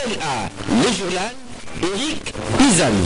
CNA, le journal, Eric Izami.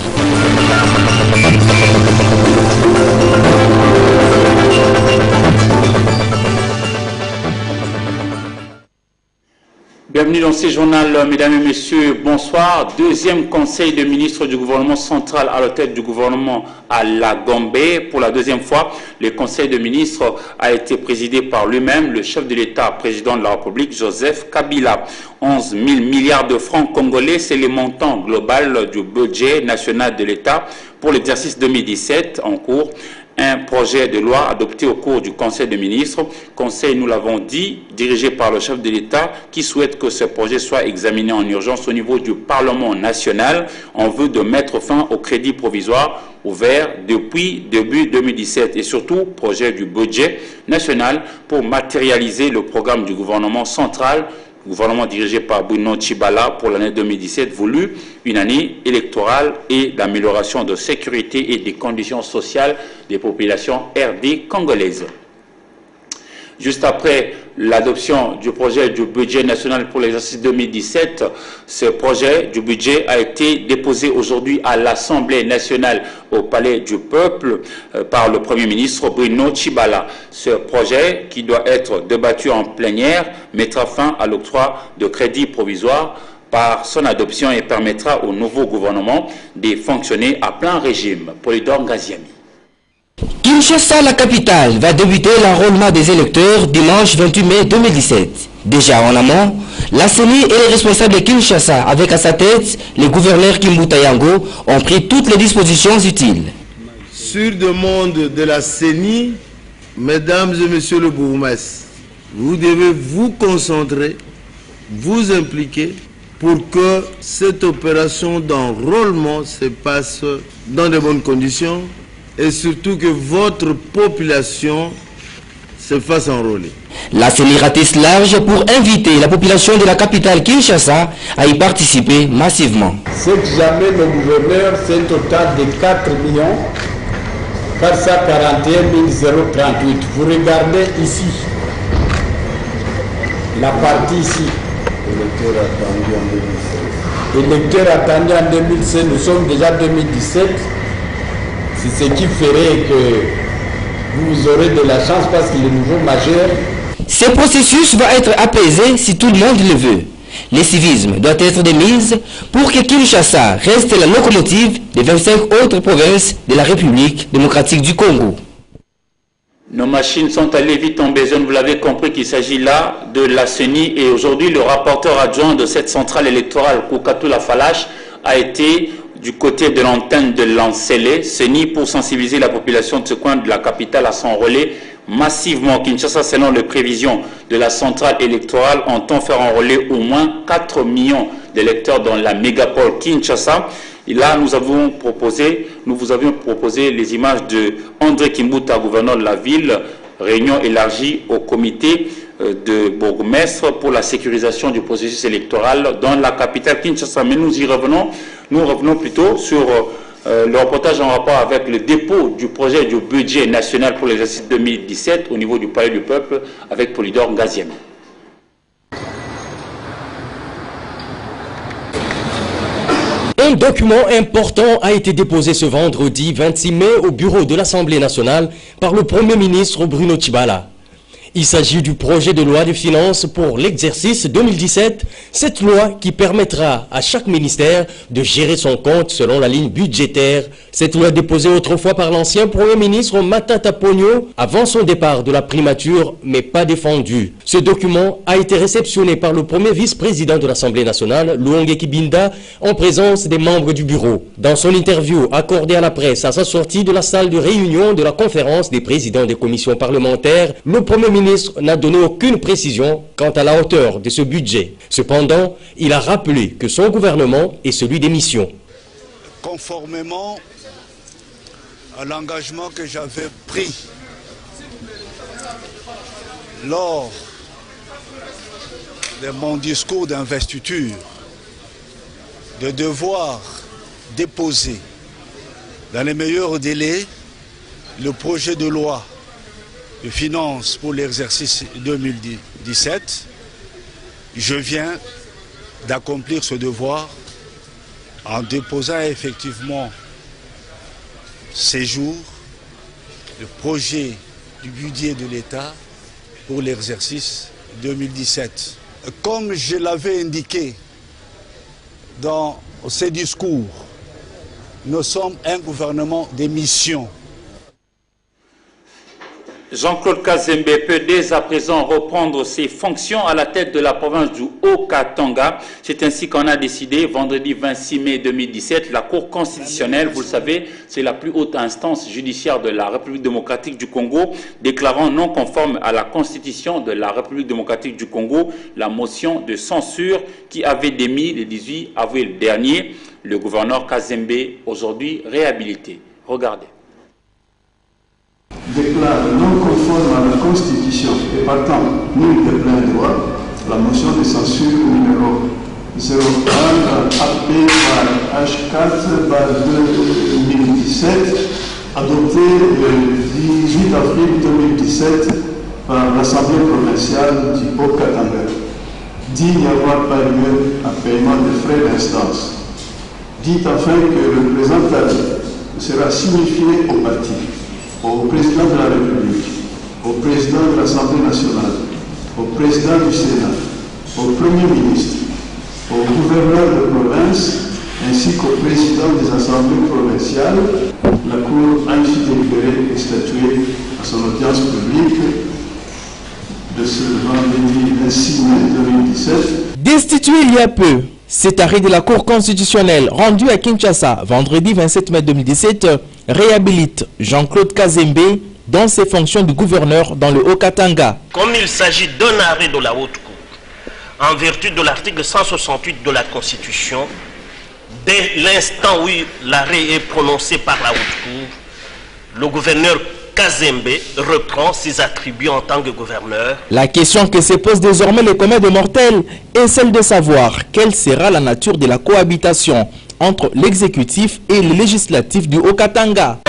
Bienvenue dans ce journal, mesdames et messieurs, bonsoir. Deuxième conseil de ministres du gouvernement central à la tête du gouvernement à la Gombe. Pour la deuxième fois, le conseil de ministres a été présidé par lui-même, le chef de l'État, président de la République, Joseph Kabila. 11 000 milliards de francs congolais, c'est le montant global du budget national de l'État pour l'exercice 2017 en cours. Un projet de loi adopté au cours du Conseil des ministres. Conseil, nous l'avons dit, dirigé par le chef de l'État qui souhaite que ce projet soit examiné en urgence au niveau du Parlement national en vue de mettre fin au crédit provisoire ouvert depuis début 2017 et surtout projet du budget national pour matérialiser le programme du gouvernement central, gouvernement dirigé par Bruno Tshibala pour l'année 2017, voulu une année électorale et d'amélioration de sécurité et des conditions sociales des populations RD congolaises. Juste après l'adoption du projet du budget national pour l'exercice 2017, ce projet du budget a été déposé aujourd'hui à l'Assemblée nationale au Palais du Peuple par le Premier ministre Bruno Tshibala. Ce projet, qui doit être débattu en plénière, mettra fin à l'octroi de crédits provisoires par son adoption et permettra au nouveau gouvernement de fonctionner à plein régime. Polydor Ngaziami. Kinshasa, la capitale, va débuter l'enrôlement des électeurs dimanche 28 mai 2017. Déjà en amont, la CENI et les responsables de Kinshasa, avec à sa tête les gouverneurs Kimbuta Yango, ont pris toutes les dispositions utiles. Sur demande de la CENI, mesdames et messieurs le bourgmestre, vous devez vous concentrer, vous impliquer pour que cette opération d'enrôlement se passe dans de bonnes conditions et surtout que votre population se fasse enrôler. La CENI ratisse large pour inviter la population de la capitale Kinshasa à y participer massivement. C'est que jamais le gouverneur, c'est un total de 4 441 038. Vous regardez ici, la partie ici. Électeurs attendus en 2016, nous sommes déjà en 2017. C'est ce qui ferait que vous aurez de la chance parce qu'il est nouveau majeur. Ce processus va être apaisé si tout le monde le veut. Le civisme doit être de mise pour que Kinshasa reste la locomotive des 25 autres provinces de la République démocratique du Congo. Nos machines sont allées vite en besogne, vous l'avez compris qu'il s'agit là de la CENI et aujourd'hui le rapporteur adjoint de cette centrale électorale, Koukatou Lafalache, a été du côté de l'antenne de Lancélé, CENI, pour sensibiliser la population de ce coin de la capitale à s'enrôler massivement. Kinshasa, selon les prévisions de la centrale électorale, entend faire enrôler au moins 4 millions d'électeurs dans la mégapole Kinshasa. Et là, nous vous avions proposé les images de André Kimbuta, gouverneur de la ville, réunion élargie au comité de bourgmestre pour la sécurisation du processus électoral dans la capitale Kinshasa. Mais nous revenons plutôt sur le reportage en rapport avec le dépôt du projet du budget national pour l'exercice 2017 au niveau du Palais du Peuple avec Polydor Ngaziami. Un document important a été déposé ce vendredi 26 mai au bureau de l'Assemblée nationale par le Premier ministre Bruno Tshibala. Il s'agit du projet de loi de finances pour l'exercice 2017, cette loi qui permettra à chaque ministère de gérer son compte selon la ligne budgétaire. Cette loi déposée autrefois par l'ancien Premier ministre Matata Ponyo avant son départ de la primature, mais pas défendue. Ce document a été réceptionné par le premier vice-président de l'Assemblée nationale, Louange Kibinda, en présence des membres du bureau. Dans son interview accordée à la presse à sa sortie de la salle de réunion de la conférence des présidents des commissions parlementaires, le Premier ministre n'a donné aucune précision quant à la hauteur de ce budget. Cependant, il a rappelé que son gouvernement est celui des missions. Conformément à l'engagement que j'avais pris lors de mon discours d'investiture, de devoir déposer dans les meilleurs délais le projet de loi de finances pour l'exercice 2017, je viens d'accomplir ce devoir en déposant effectivement ces jours le projet du budget de l'État pour l'exercice 2017. Comme je l'avais indiqué dans ces discours, nous sommes un gouvernement de mission. Jean-Claude Kazembe peut dès à présent reprendre ses fonctions à la tête de la province du Haut-Katanga. C'est ainsi qu'on a décidé vendredi 26 mai 2017. La Cour constitutionnelle, vous le savez, c'est la plus haute instance judiciaire de la République démocratique du Congo, déclarant non conforme à la Constitution de la République démocratique du Congo la motion de censure qui avait démis le 18 avril dernier le gouverneur Kazembe, aujourd'hui réhabilité. Regardez. Déclare non conforme à la Constitution et partant nul de plein droit la motion de censure numéro 01 AP par H4/2017 adoptée le 18 avril 2017 par l'Assemblée provinciale du Haut-Katanga, dit n'y avoir pas lieu à paiement de frais d'instance. Dit afin que le présent avis sera signifié au parti, au président de la République, au président de l'Assemblée nationale, au président du Sénat, au Premier ministre, au gouverneur de province, ainsi qu'au président des assemblées provinciales. La Cour a ainsi délibéré et statué à son audience publique de ce vendredi 26 mai 2017. Destitué il y a peu, cet arrêt de la Cour constitutionnelle rendu à Kinshasa vendredi 27 mai 2017 réhabilite Jean-Claude Kazembe dans ses fonctions de gouverneur dans le Haut-Katanga. Comme il s'agit d'un arrêt de la Haute Cour, en vertu de l'article 168 de la Constitution, dès l'instant où l'arrêt est prononcé par la Haute Cour, le gouverneur Kazembe reprend ses attributs en tant que gouverneur. La question que se pose désormais les communs des mortels est celle de savoir quelle sera la nature de la cohabitation entre l'exécutif et le législatif du Haut-Katanga.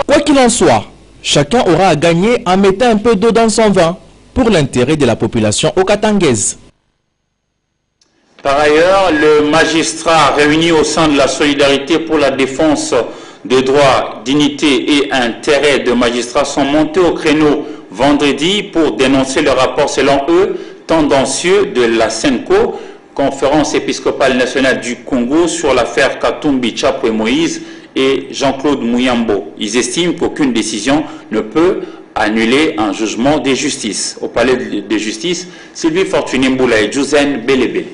Quoi qu'il en soit, chacun aura à gagner en mettant un peu d'eau dans son vin pour l'intérêt de la population haut-katangaise. Par ailleurs, le magistrat réuni au sein de la solidarité pour la défense des droits, dignité et intérêts de magistrats sont montés au créneau vendredi pour dénoncer le rapport, selon eux, tendancieux de la CENCO, Conférence épiscopale nationale du Congo, sur l'affaire Katumbi Tchapwe Moïse et Jean-Claude Muyambo. Ils estiment qu'aucune décision ne peut annuler un jugement de justice. Au palais de justice, Sylvie Fortuné Mboula et Jouzen Belebele.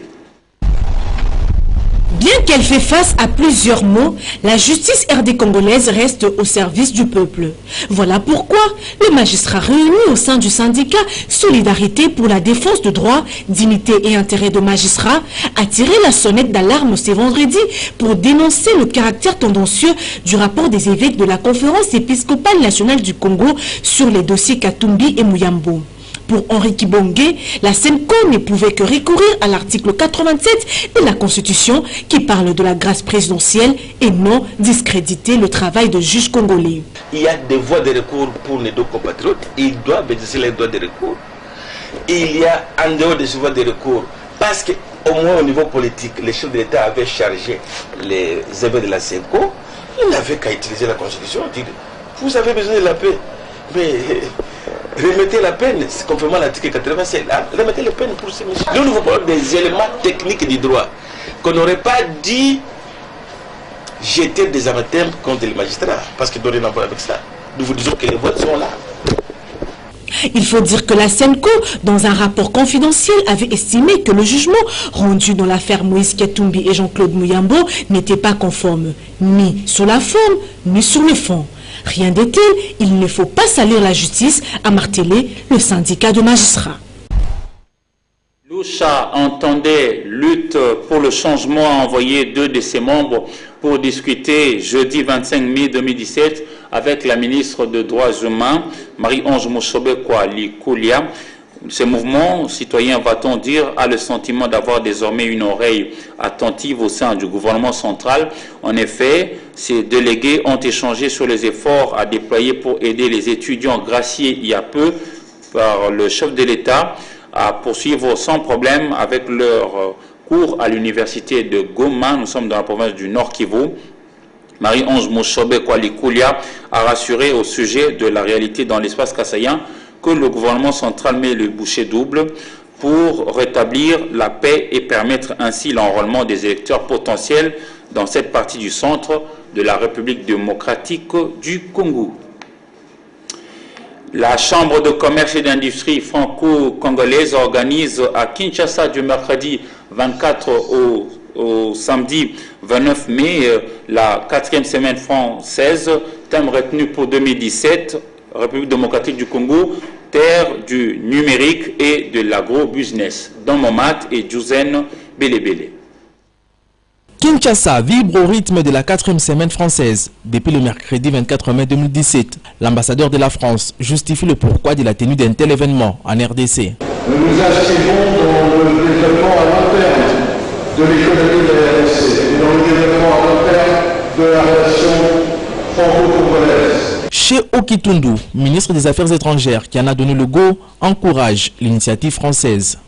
Bien qu'elle fait face à plusieurs maux, la justice RD congolaise reste au service du peuple. Voilà pourquoi le magistrat réuni au sein du syndicat Solidarité pour la défense de droits, dignité et intérêts de magistrats a tiré la sonnette d'alarme ce vendredi pour dénoncer le caractère tendancieux du rapport des évêques de la Conférence épiscopale nationale du Congo sur les dossiers Katumbi et Muyambo. Pour Henri Kibonge, la CENCO ne pouvait que recourir à l'article 87 de la Constitution qui parle de la grâce présidentielle et non discréditer le travail de juges congolais. Il y a des voies de recours pour les deux compatriotes, ils doivent exercer les droits de recours. Il y a en dehors de ces voies de recours, parce qu'au moins au niveau politique, les chefs de l'État avaient chargé les évêques de la CENCO, ils n'avaient qu'à utiliser la Constitution, dire vous avez besoin de la paix, mais remettez la peine, conformément à l'article 87, remettez la peine pour ces messieurs. Nous vous parlons des éléments techniques du droit, qu'on n'aurait pas dit jeter des anathèmes contre les magistrats, parce qu'ils n'ont rien à voir avec ça. Nous vous disons que les votes sont là. Il faut dire que la CENCO, dans un rapport confidentiel, avait estimé que le jugement rendu dans l'affaire Moïse Katumbi et Jean-Claude Muyambo n'était pas conforme, ni sur la forme, ni sur le fond. Rien de tel, il ne faut pas salir la justice, a martelé le syndicat de magistrats. Loucha entendait lutte pour le changement a envoyé 2 de ses membres pour discuter jeudi 25 mai 2017 avec la ministre des Droits humains, Marie-Ange Moussobe-Koulia. Ce mouvement citoyen, va-t-on dire, a le sentiment d'avoir désormais une oreille attentive au sein du gouvernement central. En effet, ces délégués ont échangé sur les efforts à déployer pour aider les étudiants graciés il y a peu par le chef de l'État à poursuivre sans problème avec leur cours à l'université de Goma. Nous sommes dans la province du Nord Kivu. Marie-Ange Mouchobe Kwalikulia a rassuré au sujet de la réalité dans l'espace kassaïen que le gouvernement central met le bouchée double pour rétablir la paix et permettre ainsi l'enrôlement des électeurs potentiels dans cette partie du centre de la République démocratique du Congo. La Chambre de commerce et d'industrie franco-congolaise organise à Kinshasa du mercredi 24 au samedi 29 mai la 4e semaine française, thème retenu pour 2017, République démocratique du Congo, terre du numérique et de l'agro-business, dans Momat et Djouzen Belebele. Kinshasa vibre au rythme de la 4e semaine française. Depuis le mercredi 24 mai 2017, l'ambassadeur de la France justifie le pourquoi de la tenue d'un tel événement en RDC. Nous nous inscrivons dans le développement à long terme de l'économie de la RDC et dans le développement à long terme de la relation franco-congolaise. Chez Okitundu, ministre des Affaires étrangères, qui en a donné le go, encourage l'initiative française.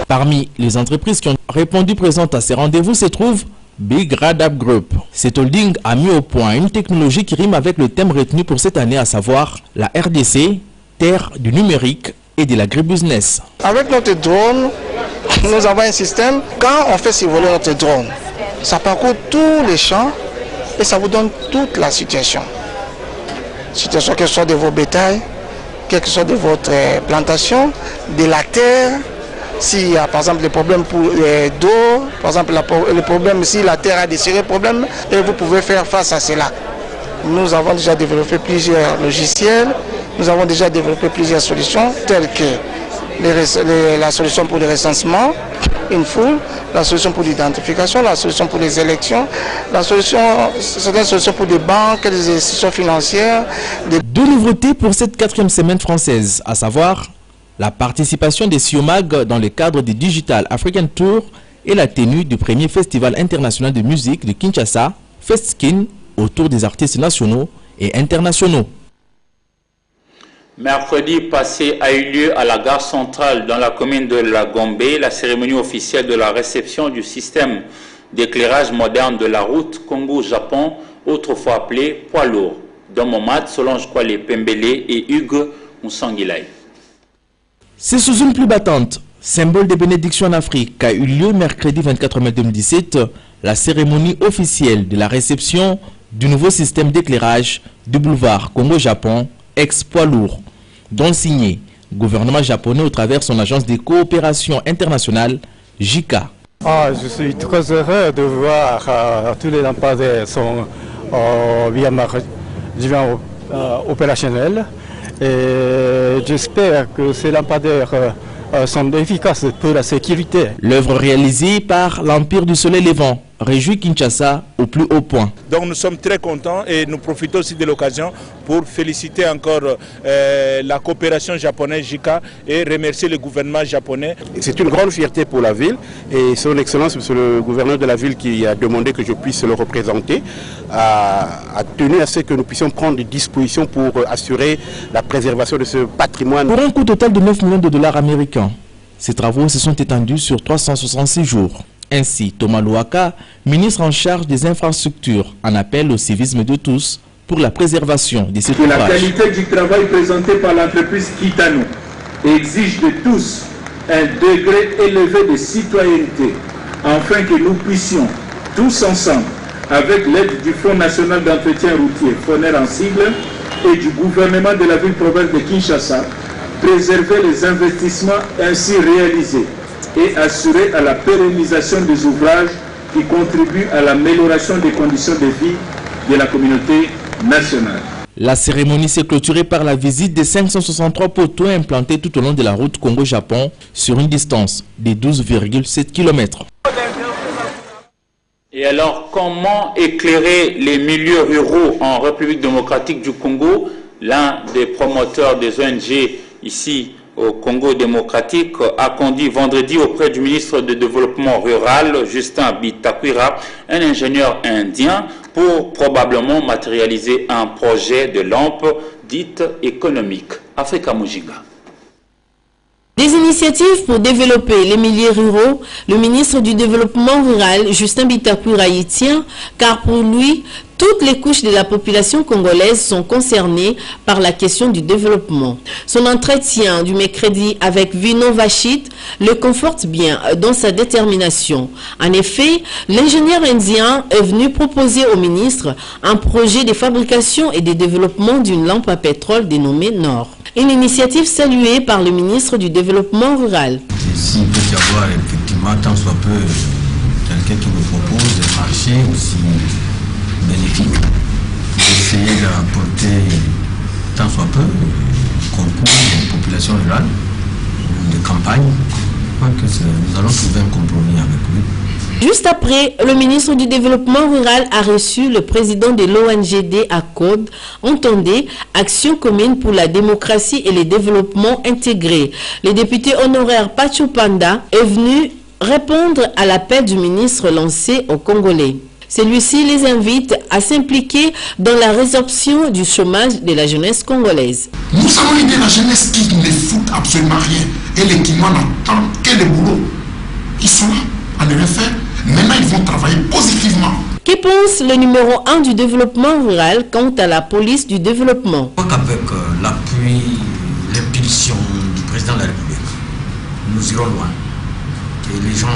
Parmi les entreprises qui ont répondu présentes à ces rendez-vous se trouve Big Radab Group. Cet holding a mis au point une technologie qui rime avec le thème retenu pour cette année, à savoir la RDC, terre du numérique et de l'agribusiness. Avec notre drone, nous avons un système, quand on fait survoler notre drone, ça parcourt tous les champs et ça vous donne toute la situation. Situation que ce soit de vos bétails, quel que soit de votre plantation, de la terre, s'il y a par exemple des problèmes d'eau, par exemple le problème si la terre a des sérieux problèmes, et vous pouvez faire face à cela. Nous avons déjà développé plusieurs logiciels, nous avons déjà développé plusieurs solutions telles que la solution pour le recensement, une foule, la solution pour l'identification, la solution pour les élections, c'est une solution pour des banques, des institutions financières. Deux nouveautés pour cette 4e semaine française, à savoir la participation des SIOMAG dans le cadre du Digital African Tour et la tenue du premier festival international de musique de Kinshasa, Festskin, autour des artistes nationaux et internationaux. Mercredi passé a eu lieu à la gare centrale dans la commune de La Gombe la cérémonie officielle de la réception du système d'éclairage moderne de la route Congo-Japon, autrefois appelé poids lourd, dans Momat, Solange Kwale Pembele et Hugues Moussangilay. C'est sous une pluie battante, symbole de bénédiction en Afrique, qu'a eu lieu mercredi 24 mai 2017 la cérémonie officielle de la réception du nouveau système d'éclairage du boulevard Congo-Japon, ex-poids lourd, dont signé gouvernement japonais au travers son agence de coopération internationale, JICA. Je suis très heureux de voir tous les lampadaires sont bien opérationnels. Et j'espère que ces lampadaires sont efficaces pour la sécurité. L'œuvre réalisée par l'Empire du Soleil Levant réjouit Kinshasa au plus haut point. Donc nous sommes très contents et nous profitons aussi de l'occasion pour féliciter encore la coopération japonaise JICA et remercier le gouvernement japonais. C'est une grande fierté pour la ville et son Excellence, monsieur le gouverneur de la ville qui a demandé que je puisse le représenter, a tenu à ce que nous puissions prendre des dispositions pour assurer la préservation de ce patrimoine. Pour un coût total de 9 millions de dollars américains, ces travaux se sont étendus sur 366 jours. Ainsi, Thomas Louaka, ministre en charge des infrastructures, en appelle au civisme de tous pour la préservation de cet ouvrage. La qualité du travail présenté par l'entreprise Kitano exige de tous un degré élevé de citoyenneté, afin que nous puissions tous ensemble, avec l'aide du Fonds national d'entretien routier, FONER en sigle, et du gouvernement de la ville-province de Kinshasa, préserver les investissements ainsi réalisés et assurer à la pérennisation des ouvrages qui contribuent à l'amélioration des conditions de vie de la communauté nationale. La cérémonie s'est clôturée par la visite des 563 poteaux implantés tout au long de la route Congo-Japon sur une distance de 12,7 km. Et alors, comment éclairer les milieux ruraux en République démocratique du Congo? L'un des promoteurs des ONG ici au Congo démocratique a conduit vendredi auprès du ministre de Développement rural, Justin Bitakwira, un ingénieur indien, pour probablement matérialiser un projet de lampe dite économique. Africa Mujinga. Des initiatives pour développer les milieux ruraux, le ministre du Développement rural, Justin Bitakwira, y tient, car pour lui, toutes les couches de la population congolaise sont concernées par la question du développement. Son entretien du mercredi avec Vino Vachit le conforte bien dans sa détermination. En effet, l'ingénieur indien est venu proposer au ministre un projet de fabrication et de développement d'une lampe à pétrole dénommée Nord. Une initiative saluée par le ministre du Développement rural. S'il peut y avoir effectivement tant soit peu quelqu'un qui nous propose un marché aussi bénéfique, d'essayer d'apporter tant soit peu concours aux populations rurales, de campagne, je crois que nous allons trouver un compromis avec lui. Juste après, le ministre du Développement rural a reçu le président de l'ONGD à Code, entendez Action commune pour la démocratie et le développement intégré. Le député honoraire Pacho Panda est venu répondre à l'appel du ministre lancé aux Congolais. Celui-ci les invite à s'impliquer dans la résorption du chômage de la jeunesse congolaise. Nous avons l'idée de la jeunesse qui ne fout absolument rien et les Kinois n'attendent que le boulot. Ils sont là à ne rien faire. Maintenant, ils vont travailler positivement. Que pense le numéro 1 du développement rural quant à la police du développement? Je crois qu'avec l'appui, l'impulsion du président de la République, nous irons loin. Et les gens,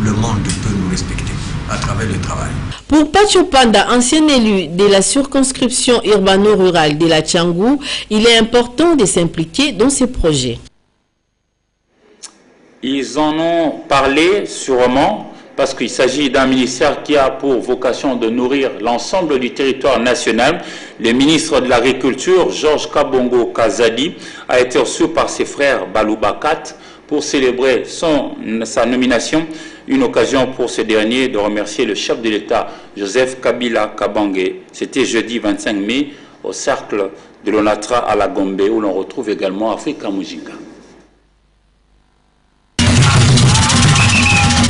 le monde peut nous respecter à travers le travail. Pour Pacho Panda, ancien élu de la circonscription urbano-rurale de la Tchangou, il est important de s'impliquer dans ces projets. Ils en ont parlé sûrement parce qu'il s'agit d'un ministère qui a pour vocation de nourrir l'ensemble du territoire national. Le ministre de l'Agriculture, Georges Kabongo Kazadi, a été reçu par ses frères Baloubakat pour célébrer sa nomination. Une occasion pour ce dernier de remercier le chef de l'État, Joseph Kabila Kabange. C'était jeudi 25 mai au cercle de l'Onatra à la Gombe, où l'on retrouve également Africa Mujinga.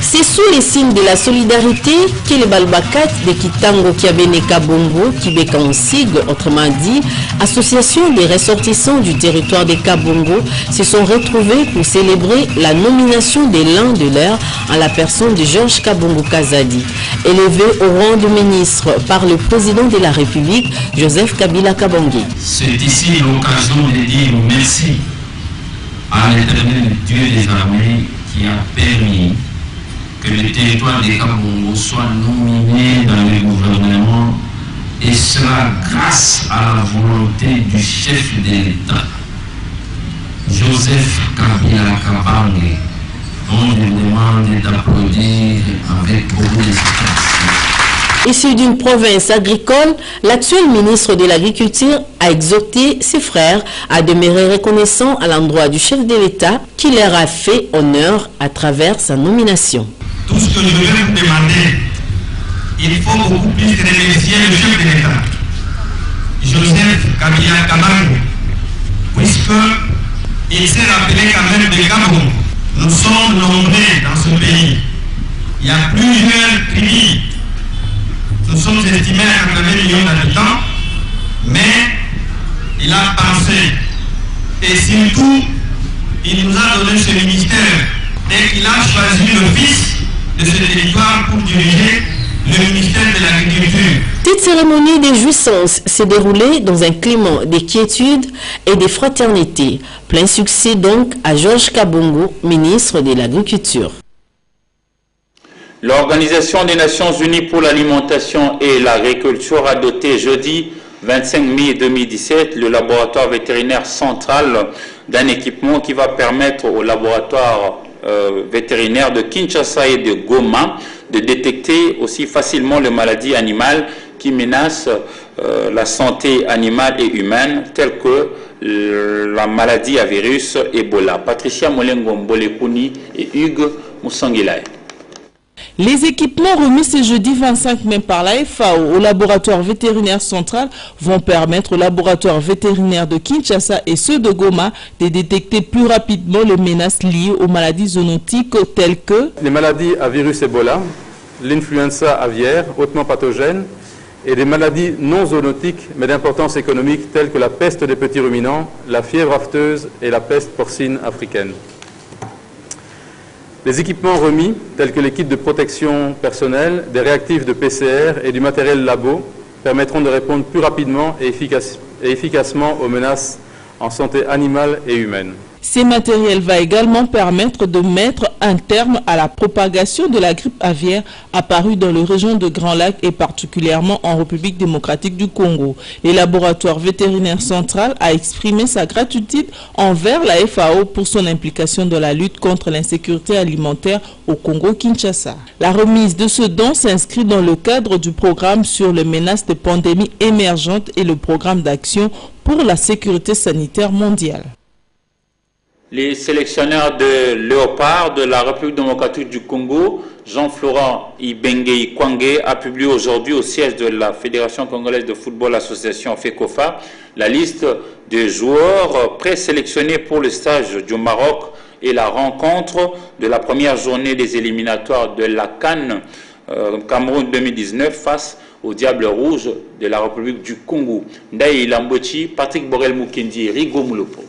C'est sous les signes de la solidarité que les Balbakat de Kitango Kiabene Kabongo, Kibeka Onsig, autrement dit, association des ressortissants du territoire de Kabongo, se sont retrouvés pour célébrer la nomination de l'un de leurs en la personne de Georges Kabongo Kazadi, élevé au rang de ministre par le président de la République, Joseph Kabila Kabange. C'est ici l'occasion de dire merci à l'Éternel Dieu des armées qui a permis que le territoire de Kabongo soit nominé dans le gouvernement, et cela grâce à la volonté du chef de l'État, Joseph Kabila Kabange, dont je demande d'applaudir avec beaucoup de satisfaction. Issu d'une province agricole, l'actuel ministre de l'Agriculture a exhorté ses frères à demeurer reconnaissants à l'endroit du chef de l'État qui leur a fait honneur à travers sa nomination. Tout ce que je vais vous demander, il faut beaucoup plus remercier le chef de l'État, Joseph Kabila Kabange, puisqu'il s'est rappelé quand même de Gabon. Nous sommes nombreux dans ce pays. Il y a plusieurs tribus. Nous sommes estimés à 80 millions d'habitants, mais il a pensé, et surtout, il nous a donné ce ministère, et il a choisi le fils de ce territoire pour diriger le ministère de l'Agriculture. Cette cérémonie de jouissance s'est déroulée dans un climat de quiétude et de fraternité. Plein succès donc à Georges Kabongo, ministre de l'Agriculture. L'Organisation des Nations Unies pour l'alimentation et l'agriculture a doté jeudi 25 mai 2017 le laboratoire vétérinaire central d'un équipement qui va permettre au laboratoire vétérinaire de Kinshasa et de Goma de détecter aussi facilement les maladies animales qui menacent la santé animale et humaine, telles que la maladie à virus Ebola. Patricia Molengo Mbolekuni et Hugues Moussangilay. Les équipements remis ce jeudi 25 mai par la FAO au laboratoire vétérinaire central vont permettre au laboratoire vétérinaire de Kinshasa et ceux de Goma de détecter plus rapidement les menaces liées aux maladies zoonotiques telles que les maladies à virus Ebola, l'influenza aviaire hautement pathogène et des maladies non zoonotiques mais d'importance économique telles que la peste des petits ruminants, la fièvre afteuse et la peste porcine africaine. Les équipements remis, tels que les kits de protection personnelle, des réactifs de PCR et du matériel labo, permettront de répondre plus rapidement et efficacement aux menaces en santé animale et humaine. Ces matériels vont également permettre de mettre un terme à la propagation de la grippe aviaire apparue dans la région de Grand Lac et particulièrement en République démocratique du Congo. Le laboratoire vétérinaire central a exprimé sa gratitude envers la FAO pour son implication dans la lutte contre l'insécurité alimentaire au Congo-Kinshasa. La remise de ce don s'inscrit dans le cadre du programme sur les menaces de pandémies émergentes et le programme d'action pour la sécurité sanitaire mondiale. Les sélectionneurs de Léopard de la République démocratique du Congo, Jean-Florent Ibenge Kwangé, a publié aujourd'hui au siège de la Fédération congolaise de football association FECOFA la liste des joueurs présélectionnés pour le stage du Maroc et la rencontre de la première journée des éliminatoires de la CAN Cameroun 2019 face au Diable Rouge de la République du Congo. Ndaï Lambochi, Patrick Borel-Moukendi, Rigo Moulopo.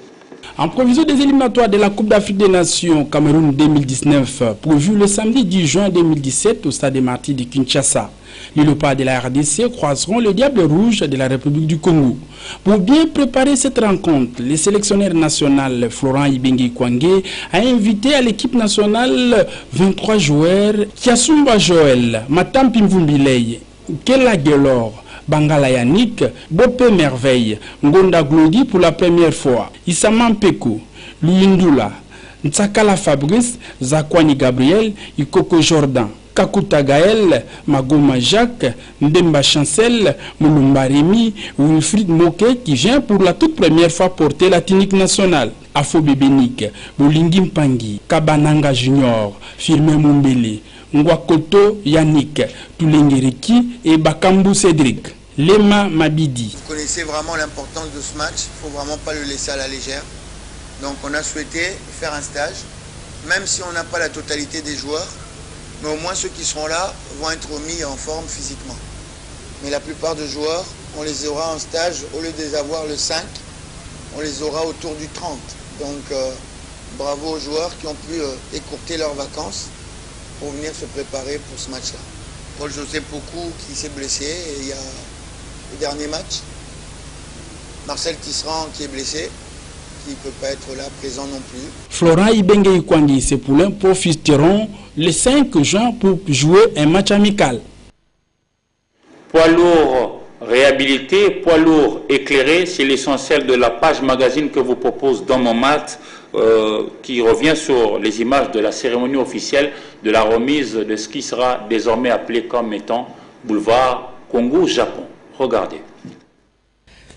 En prévision des éliminatoires de la Coupe d'Afrique des Nations Cameroun 2019, prévu le samedi 10 juin 2017 au stade des Martyrs de Kinshasa, les Léopards de la RDC croiseront le Diable Rouge de la République du Congo. Pour bien préparer cette rencontre, le sélectionneur national Florent Ibenge Kwangé a invité à l'équipe nationale 23 joueurs: Kiasumba Joël, Matam Pimvumbilei, Kela Gelor, Bangala Yannick, Bopé Merveille, Ngonda Glodi pour la première fois, Issaman Peko, Luindula, Ntsakala Fabrice, Zakwani Gabriel, Ikoko Jordan, Kakuta Gaël, Magoma Jacques, Ndemba Chancel, Moulumba Rémi, Wilfried Moke qui vient pour la toute première fois porter la tunique nationale. Afo Bébenik, Bolingi Mpangi, Kabananga Junior, Firmin Mumbele, Ngwakoto Yannick, Toulengeriki et Bakambu Cédric. Lema Mabidi. Vous connaissez vraiment l'importance de ce match, il ne faut vraiment pas le laisser à la légère. Donc on a souhaité faire un stage, même si on n'a pas la totalité des joueurs, mais au moins ceux qui seront là vont être mis en forme physiquement. Mais la plupart des joueurs, on les aura en stage, au lieu de les avoir le 5, on les aura autour du 30. Donc bravo aux joueurs qui ont pu écourter leurs vacances pour venir se préparer pour ce match-là. Paul José Pokou qui s'est blessé et il y a le dernier match. Marcel Tisserand qui est blessé, qui ne peut pas être là présent non plus. Florent Ibenge Kwangé et ses poulains profiteront les 5 juin pour jouer un match amical. Poids lourd réhabilité, poids lourd éclairé, c'est l'essentiel de la page magazine que vous propose Dans mon mat, qui revient sur les images de la cérémonie officielle de la remise de ce qui sera désormais appelé comme étant boulevard Congo-Japon. Regardez.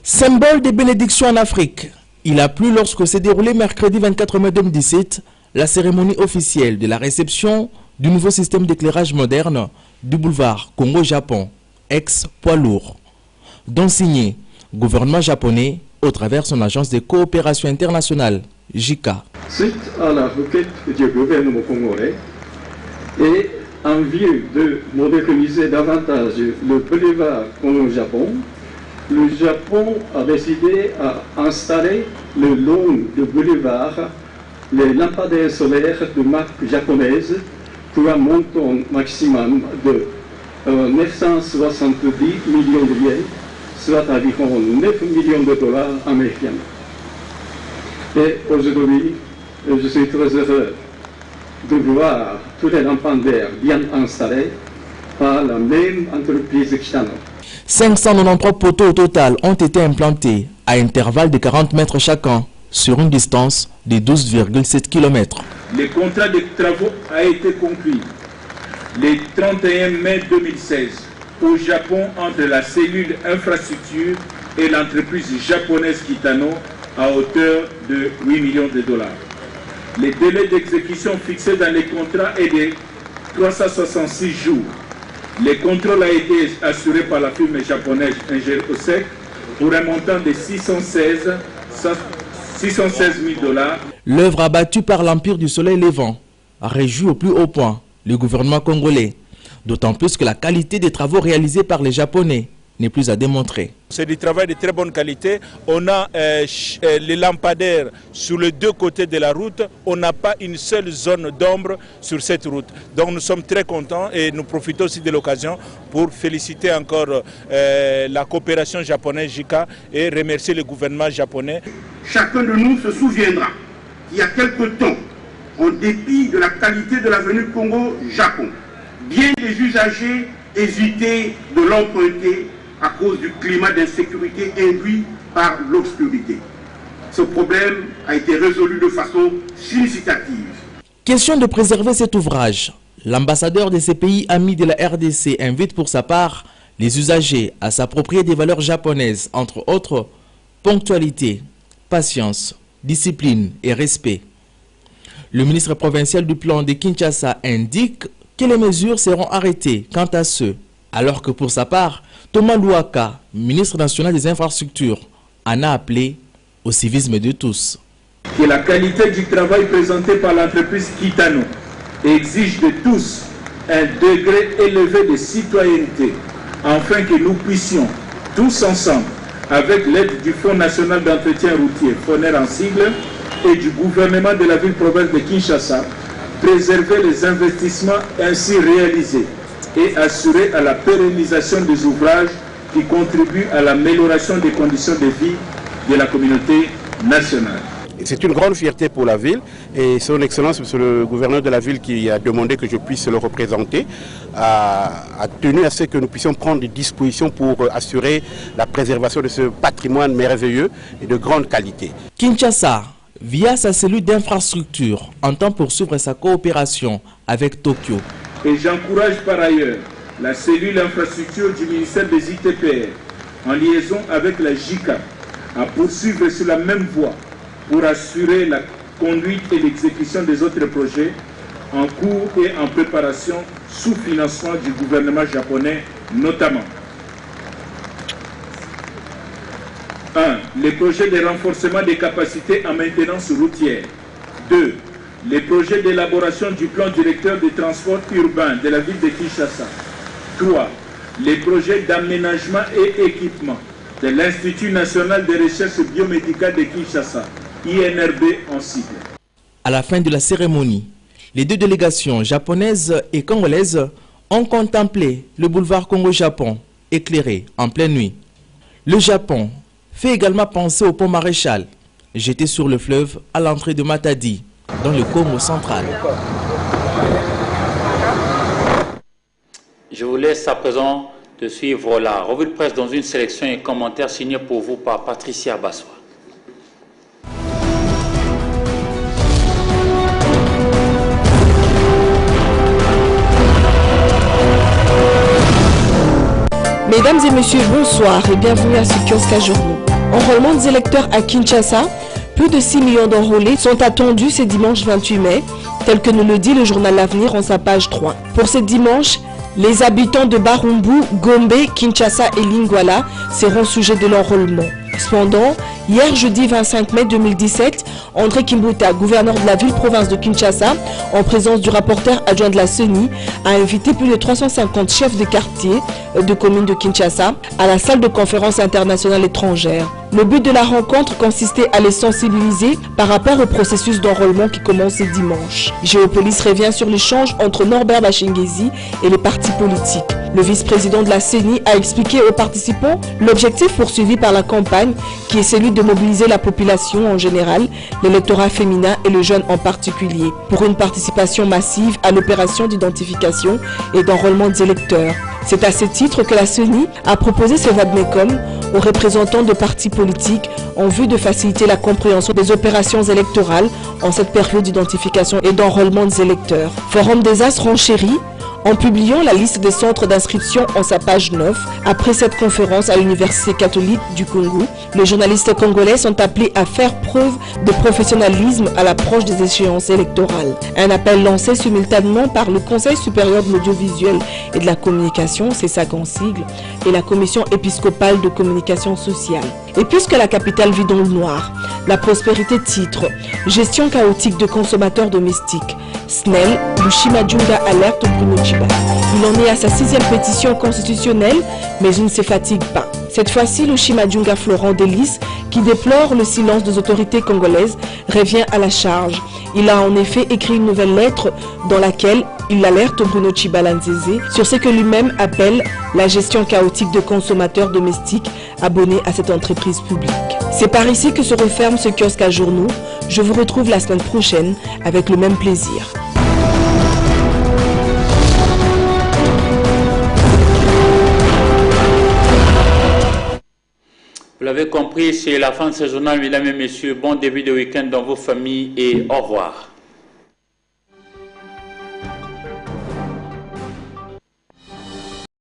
Symbole des bénédictions en Afrique, il a plu lorsque s'est déroulé mercredi 24 mai 2017 la cérémonie officielle de la réception du nouveau système d'éclairage moderne du boulevard Congo-Japon, ex-poids lourd, dont signé gouvernement japonais au travers son agence de coopération internationale, JICA. Suite à la requête du gouvernement congolais et en vue de moderniser davantage le boulevard Congo-Japon, le Japon a décidé à installer le long du boulevard les lampadaires solaires de marque japonaise pour un montant maximum de 970 millions de yens, soit environ 9 millions de dollars américains. Et aujourd'hui, je suis très heureux de voir tous les lampadaires bien installés par la même entreprise Kitano. 593 poteaux au total ont été implantés à intervalles de 40 mètres chacun sur une distance de 12,7 km. Le contrat de travaux a été conclu le 31 mai 2016 au Japon entre la cellule infrastructure et l'entreprise japonaise Kitano à hauteur de 8 millions de dollars. Le délai d'exécution fixé dans les contrats est de 366 jours. Les contrôles ont été assurés par la firme japonaise Inger Osek pour un montant de 616 000 $. L'œuvre abattue par l'Empire du Soleil Levant a réjoui au plus haut point le gouvernement congolais, d'autant plus que la qualité des travaux réalisés par les Japonais n'est plus à démontrer. C'est du travail de très bonne qualité. On a les lampadaires sur les deux côtés de la route. On n'a pas une seule zone d'ombre sur cette route. Donc nous sommes très contents et nous profitons aussi de l'occasion pour féliciter encore la coopération japonaise JICA et remercier le gouvernement japonais. Chacun de nous se souviendra qu'il y a quelque temps, en dépit de la qualité de l'avenue Congo-Japon, bien des usagers hésitaient de l'emprunter à cause du climat d'insécurité induit par l'obscurité. Ce problème a été résolu de façon significative. Question de préserver cet ouvrage. L'ambassadeur de ces pays amis de la RDC invite pour sa part les usagers à s'approprier des valeurs japonaises, entre autres ponctualité, patience, discipline et respect. Le ministre provincial du plan de Kinshasa indique que les mesures seront arrêtées quant à ceux, alors que pour sa part, Thomas Louaka, ministre national des infrastructures, en a appelé au civisme de tous. Que la qualité du travail présenté par l'entreprise Kitano exige de tous un degré élevé de citoyenneté, afin que nous puissions tous ensemble, avec l'aide du Fonds national d'entretien routier, FONER en sigle, et du gouvernement de la ville-province de Kinshasa, préserver les investissements ainsi réalisés et assurer à la pérennisation des ouvrages qui contribuent à l'amélioration des conditions de vie de la communauté nationale. C'est une grande fierté pour la ville et son Excellence, monsieur le gouverneur de la ville qui a demandé que je puisse le représenter, a tenu à ce que nous puissions prendre des dispositions pour assurer la préservation de ce patrimoine merveilleux et de grande qualité. Kinshasa, via sa cellule d'infrastructure, entend poursuivre sa coopération avec Tokyo. Et j'encourage par ailleurs la cellule infrastructure du ministère des ITPR, en liaison avec la JICA, à poursuivre sur la même voie pour assurer la conduite et l'exécution des autres projets en cours et en préparation sous financement du gouvernement japonais notamment. 1. Les projets de renforcement des capacités en maintenance routière. 2. Les projets d'élaboration du plan directeur des transports urbains de la ville de Kinshasa. 3. Les projets d'aménagement et équipement de l'Institut national de recherche biomédicale de Kinshasa, INRB en sigle. À la fin de la cérémonie, les deux délégations japonaises et congolaises ont contemplé le boulevard Congo-Japon, éclairé en pleine nuit. Le Japon fait également penser au pont Maréchal, jeté sur le fleuve à l'entrée de Matadi, dans le Congo central. Je vous laisse à présent de suivre la revue de presse dans une sélection et commentaires signés pour vous par Patricia Bassois. Mesdames et messieurs, bonsoir et bienvenue à ce kiosque à journaux. Enrôlement des électeurs à Kinshasa, plus de 6 millions d'enrôlés sont attendus ce dimanche 28 mai, tel que nous le dit le journal L'Avenir en sa page 3. Pour ce dimanche, les habitants de Barumbu, Gombe, Kinshasa et Lingwala seront sujets de l'enrôlement. Cependant, hier jeudi 25 mai 2017, André Kimbuta, gouverneur de la ville-province de Kinshasa, en présence du rapporteur adjoint de la CENI, a invité plus de 350 chefs de quartier de communes de Kinshasa à la salle de conférence internationale étrangère. Le but de la rencontre consistait à les sensibiliser par rapport au processus d'enrôlement qui commence ce dimanche. Géopolis revient sur l'échange entre Norbert Bachingezi et les partis politiques. Le vice-président de la CENI a expliqué aux participants l'objectif poursuivi par la campagne qui est celui de mobiliser la population en général, l'électorat féminin et le jeune en particulier, pour une participation massive à l'opération d'identification et d'enrôlement des électeurs. C'est à ce titre que la CENI a proposé ce vademecum aux représentants de partis politiques en vue de faciliter la compréhension des opérations électorales en cette période d'identification et d'enrôlement des électeurs. Forum des As renchérit en publiant la liste des centres d'inscription en sa page 9. Après cette conférence à l'Université catholique du Congo, les journalistes congolais sont appelés à faire preuve de professionnalisme à l'approche des échéances électorales. Un appel lancé simultanément par le Conseil supérieur de l'audiovisuel et de la communication, c'est ça qu'en sigle, et la Commission épiscopale de communication sociale. Et puisque la capitale vit dans le noir, la prospérité titre « Gestion chaotique de consommateurs domestiques ». SNEL, Lushima-Djunga alerte Bruno Tchiba. Il en est à sa 6e pétition constitutionnelle, mais il ne se fatigue pas. Cette fois-ci, Lushima-Djunga Florent Delis, qui déplore le silence des autorités congolaises, revient à la charge. Il a en effet écrit une nouvelle lettre dans laquelle il alerte Bruno Tchiba Lanzese sur ce que lui-même appelle la gestion chaotique de consommateurs domestiques abonnés à cette entreprise publique. C'est par ici que se referme ce kiosque à journaux. Je vous retrouve la semaine prochaine avec le même plaisir. Vous l'avez compris, c'est la fin de ce journal, mesdames et messieurs. Bon début de week-end dans vos familles et au revoir.